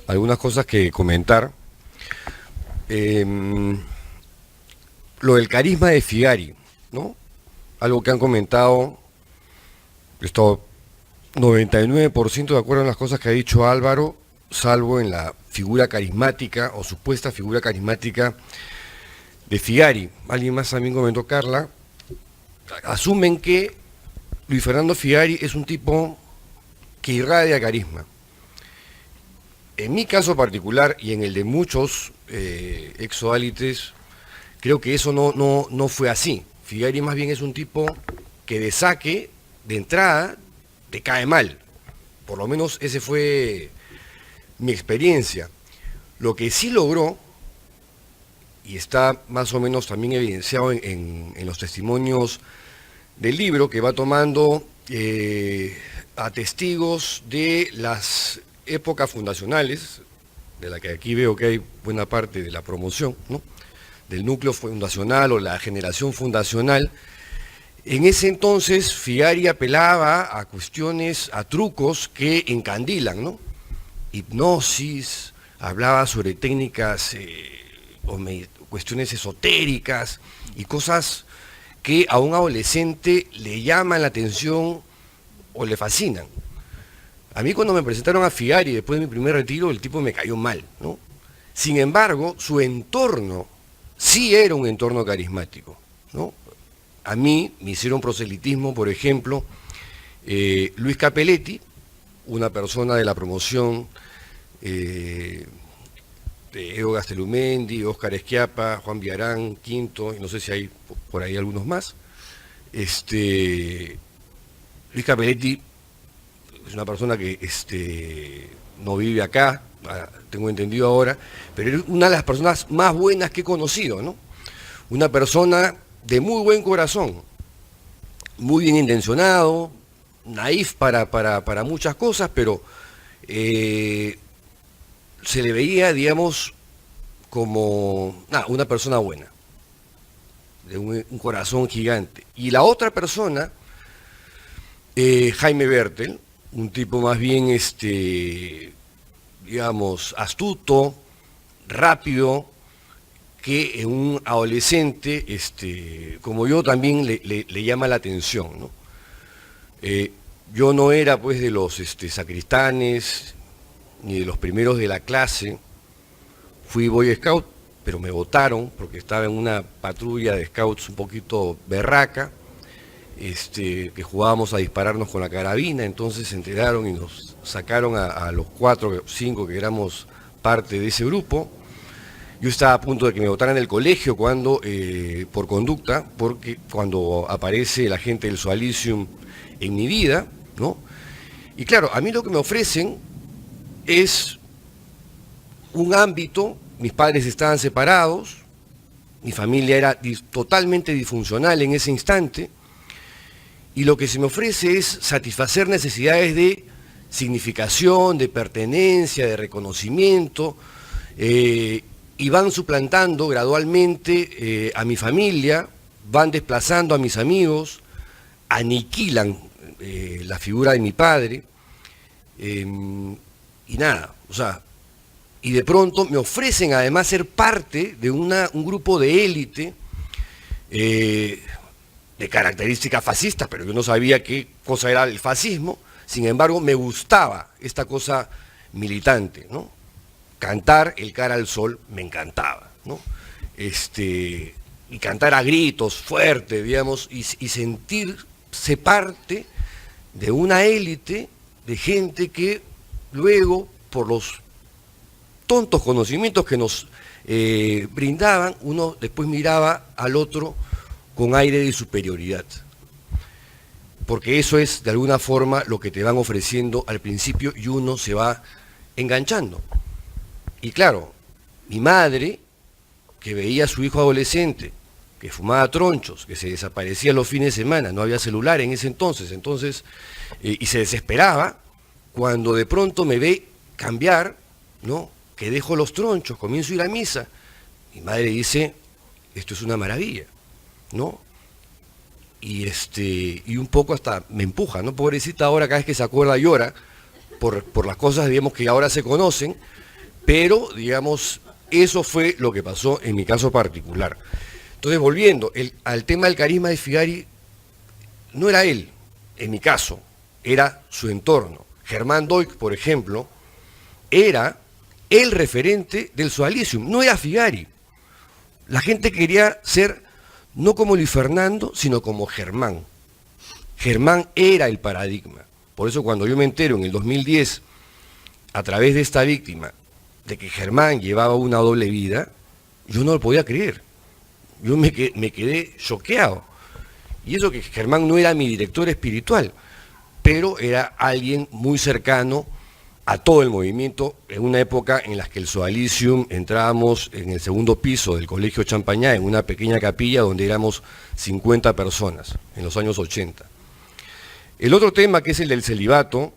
algunas cosas que comentar. Em, lo del carisma de Figari, ¿no? Algo que han comentado, estoy 99% de acuerdo en las cosas que ha dicho Álvaro, salvo en la figura carismática o supuesta figura carismática de Figari. Alguien más también comentó, Carla, asumen que Luis Fernando Figari es un tipo que irradia carisma. En mi caso particular y en el de muchos exoalites, creo que eso no fue así. Figari más bien es un tipo que de saque, de entrada, te cae mal. Por lo menos ese fue mi experiencia. Lo que sí logró, y está más o menos también evidenciado en los testimonios del libro, que va tomando a testigos de las épocas fundacionales, de la que aquí veo que hay buena parte de la promoción, ¿no? Del núcleo fundacional o la generación fundacional. En ese entonces Figari apelaba a cuestiones, a trucos que encandilan, ¿no? Hipnosis, hablaba sobre técnicas o cuestiones esotéricas y cosas que a un adolescente le llaman la atención o le fascinan. A mí cuando me presentaron a Figari después de mi primer retiro, el tipo me cayó mal, ¿no? Sin embargo, su entorno sí era un entorno carismático, ¿no? A mí me hicieron proselitismo, por ejemplo, Luis Capelletti, una persona de la promoción de Evo Gastelumendi, Óscar Esquiapa, Juan Villarán, Quinto, y no sé si hay por ahí algunos más. Luis Capelletti es una persona que no vive acá, tengo entendido ahora, pero es una de las personas más buenas que he conocido, ¿no? Una persona de muy buen corazón, muy bien intencionado, naif para muchas cosas, pero se le veía, digamos, como una persona buena, de un corazón gigante. Y la otra persona, Jaime Bertel, un tipo más bien, digamos, astuto, rápido, que en un adolescente, como yo, también le llama la atención, ¿no? Yo no era, pues, de los sacristanes, ni de los primeros de la clase. Fui Boy Scout, pero me votaron porque estaba en una patrulla de scouts un poquito berraca, que jugábamos a dispararnos con la carabina, entonces se enteraron y nos sacaron a los 4 o 5 que éramos parte de ese grupo. Yo estaba a punto de que me votaran del colegio cuando, por conducta, porque cuando aparece la gente del Sualicium en mi vida, ¿no? Y claro, a mí lo que me ofrecen es un ámbito, mis padres estaban separados, mi familia era totalmente disfuncional en ese instante, y lo que se me ofrece es satisfacer necesidades de significación, de pertenencia, de reconocimiento, y van suplantando gradualmente a mi familia, van desplazando a mis amigos, aniquilan la figura de mi padre, y nada, o sea, y de pronto me ofrecen además ser parte de un grupo de élite de características fascistas, pero yo no sabía qué cosa era el fascismo. Sin embargo, me gustaba esta cosa militante, ¿no? Cantar El cara al sol me encantaba, ¿no? Y cantar a gritos fuerte, digamos, y sentirse parte de una élite de gente que luego, por los tontos conocimientos que nos brindaban, uno después miraba al otro con aire de superioridad. Porque eso es, de alguna forma, lo que te van ofreciendo al principio y uno se va enganchando. Y claro, mi madre, que veía a su hijo adolescente, que fumaba tronchos, que se desaparecía los fines de semana, no había celular en ese entonces, y se desesperaba cuando de pronto me ve cambiar, ¿no? Que dejo los tronchos, comienzo a ir a misa. Mi madre dice, esto es una maravilla, ¿no? Y un poco hasta me empuja, ¿no? Pobrecita, ahora cada vez que se acuerda llora por las cosas, digamos, que ahora se conocen, Pero, digamos, eso fue lo que pasó en mi caso particular. Entonces, volviendo al tema del carisma de Figari, no era él, en mi caso, era su entorno. Germán Doig, por ejemplo, era el referente del Socialisium, no era Figari. La gente quería ser no como Luis Fernando, sino como Germán. Germán era el paradigma. Por eso cuando yo me entero en el 2010, a través de esta víctima, de que Germán llevaba una doble vida, yo no lo podía creer. Yo me quedé choqueado. Y eso que Germán no era mi director espiritual, pero era alguien muy cercano a todo el movimiento en una época en la que el Socialisium entrábamos en el segundo piso del Colegio Champañá, en una pequeña capilla donde éramos 50 personas, en los años 80. El otro tema, que es el del celibato,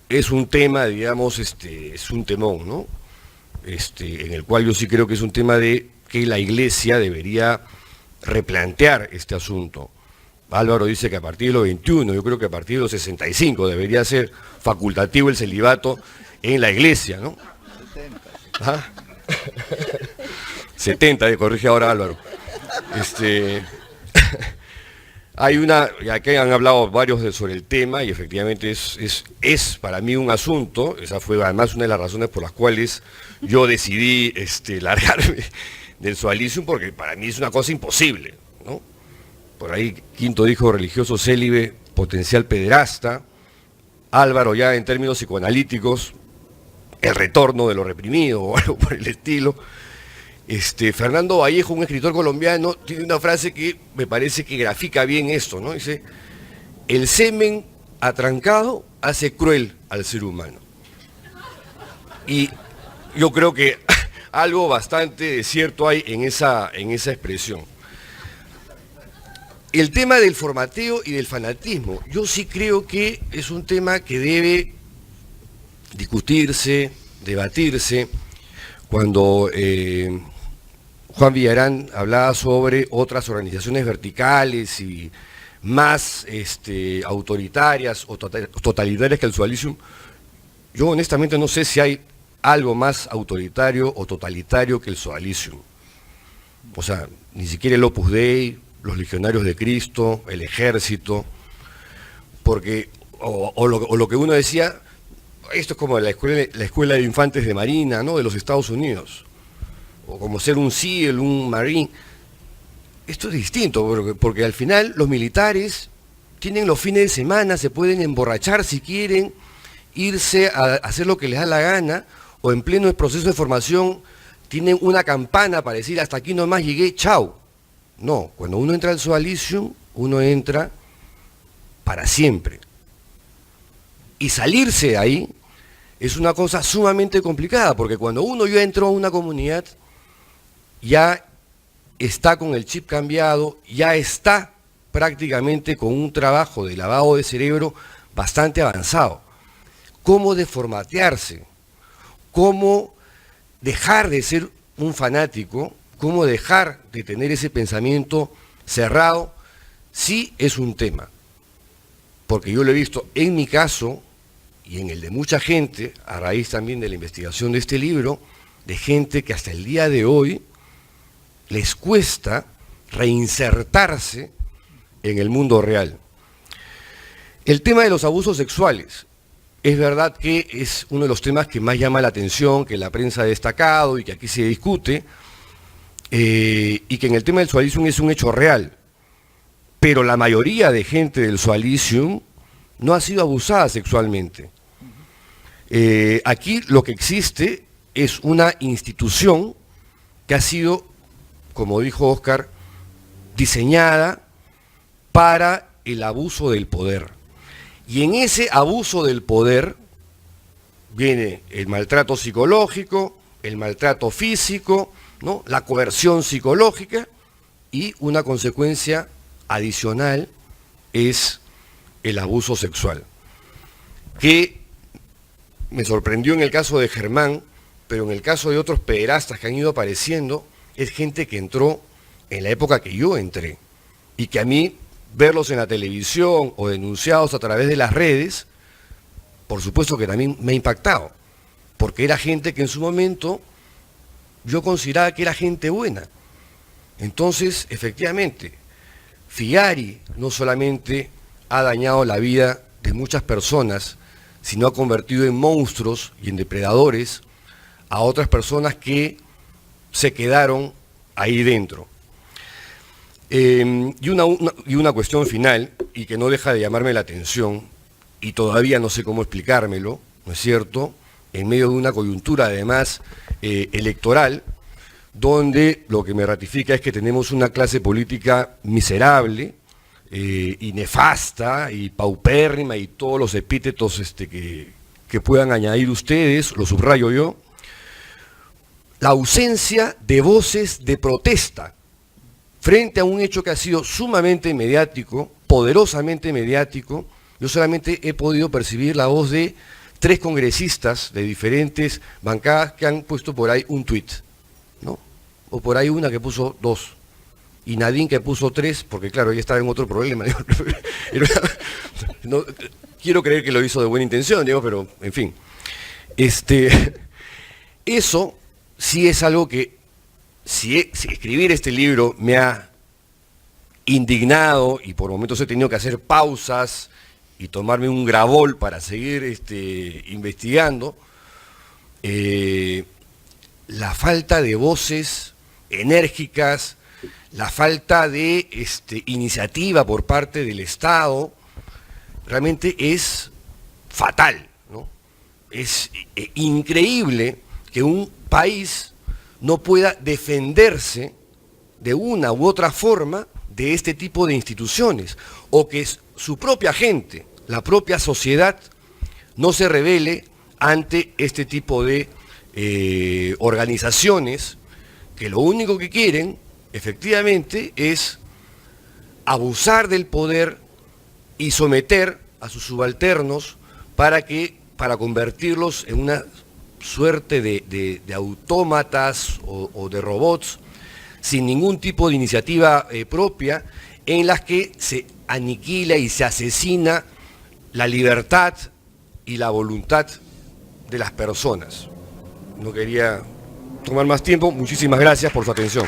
es un tema, digamos, es un temón, ¿no? En el cual yo sí creo que es un tema de que la Iglesia debería replantear este asunto. Álvaro dice que a partir de los 21, yo creo que a partir de los 65 debería ser facultativo el celibato en la Iglesia, ¿no? 70. ¿Ah? 70, corrige ahora Álvaro. Hay ya que han hablado varios sobre el tema y efectivamente es para mí un asunto, esa fue además una de las razones por las cuales yo decidí largarme del Socialisium, porque para mí es una cosa imposible, ¿no? Por ahí Quinto dijo religioso célibe, potencial pederasta. Álvaro ya en términos psicoanalíticos, el retorno de lo reprimido o algo por el estilo. Fernando Vallejo, un escritor colombiano, tiene una frase que me parece que grafica bien esto, ¿no? Dice, el semen atrancado hace cruel al ser humano. Y yo creo que algo bastante de cierto hay en esa expresión. El tema del formateo y del fanatismo, yo sí creo que es un tema que debe discutirse, debatirse. Cuando Juan Villarán hablaba sobre otras organizaciones verticales y más autoritarias o totalitarias que el Socialisium, yo honestamente no sé si hay algo más autoritario o totalitario que el Socialisium. O sea, ni siquiera el Opus Dei, los Legionarios de Cristo, el Ejército, porque, o lo que uno decía, esto es como la escuela de infantes de Marina, ¿no?, de los Estados Unidos, o como ser un SEAL, un Marine. Esto es distinto, porque al final los militares tienen los fines de semana, se pueden emborrachar si quieren, irse a hacer lo que les da la gana, o en pleno proceso de formación tienen una campana para decir hasta aquí nomás llegué, chao. No, cuando uno entra al Socialisium, uno entra para siempre. Y salirse de ahí es una cosa sumamente complicada, porque cuando uno ya entró a una comunidad, ya está con el chip cambiado, ya está prácticamente con un trabajo de lavado de cerebro bastante avanzado. Cómo desformatearse, cómo dejar de ser un fanático, cómo dejar de tener ese pensamiento cerrado, sí es un tema. Porque yo lo he visto en mi caso y en el de mucha gente, a raíz también de la investigación de este libro, de gente que hasta el día de hoy les cuesta reinsertarse en el mundo real. El tema de los abusos sexuales. Es verdad que es uno de los temas que más llama la atención, que la prensa ha destacado y que aquí se discute, y que en el tema del Socialisium es un hecho real. Pero la mayoría de gente del Socialisium no ha sido abusada sexualmente. Aquí lo que existe es una institución que ha sido, como dijo Óscar, diseñada para el abuso del poder. Y en ese abuso del poder viene el maltrato psicológico, el maltrato físico, ¿no?, la coerción psicológica, y una consecuencia adicional es el abuso sexual, que me sorprendió en el caso de Germán, pero en el caso de otros pederastas que han ido apareciendo, es gente que entró en la época que yo entré, y que a mí verlos en la televisión o denunciados a través de las redes, por supuesto que también me ha impactado, porque era gente que en su momento yo consideraba que era gente buena. Entonces, efectivamente, Figari no solamente ha dañado la vida de muchas personas, sino ha convertido en monstruos y en depredadores a otras personas que se quedaron ahí dentro. Y una cuestión final, y que no deja de llamarme la atención, y todavía no sé cómo explicármelo, ¿no es cierto?, en medio de una coyuntura además electoral, donde lo que me ratifica es que tenemos una clase política miserable y nefasta y paupérrima y todos los epítetos que puedan añadir ustedes, lo subrayo yo, la ausencia de voces de protesta frente a un hecho que ha sido sumamente mediático, poderosamente mediático. Yo solamente he podido percibir la voz de 3 congresistas de diferentes bancadas que han puesto por ahí un tuit, ¿no? O por ahí una que puso 2, y Nadine que puso 3, porque claro, ella estaba en otro problema. No, quiero creer que lo hizo de buena intención, digo, pero en fin. Eso sí es algo que, si escribir este libro me ha indignado y por momentos he tenido que hacer pausas y tomarme un gravol para seguir investigando, la falta de voces enérgicas, la falta de iniciativa por parte del Estado, realmente es fatal, ¿no? Es increíble que un país no pueda defenderse de una u otra forma de este tipo de instituciones, o que su propia gente, la propia sociedad, no se rebele ante este tipo de organizaciones que lo único que quieren, efectivamente, es abusar del poder y someter a sus subalternos para convertirlos en una suerte de autómatas o de robots sin ningún tipo de iniciativa propia, en las que se aniquila y se asesina la libertad y la voluntad de las personas. No quería tomar más tiempo, muchísimas gracias por su atención.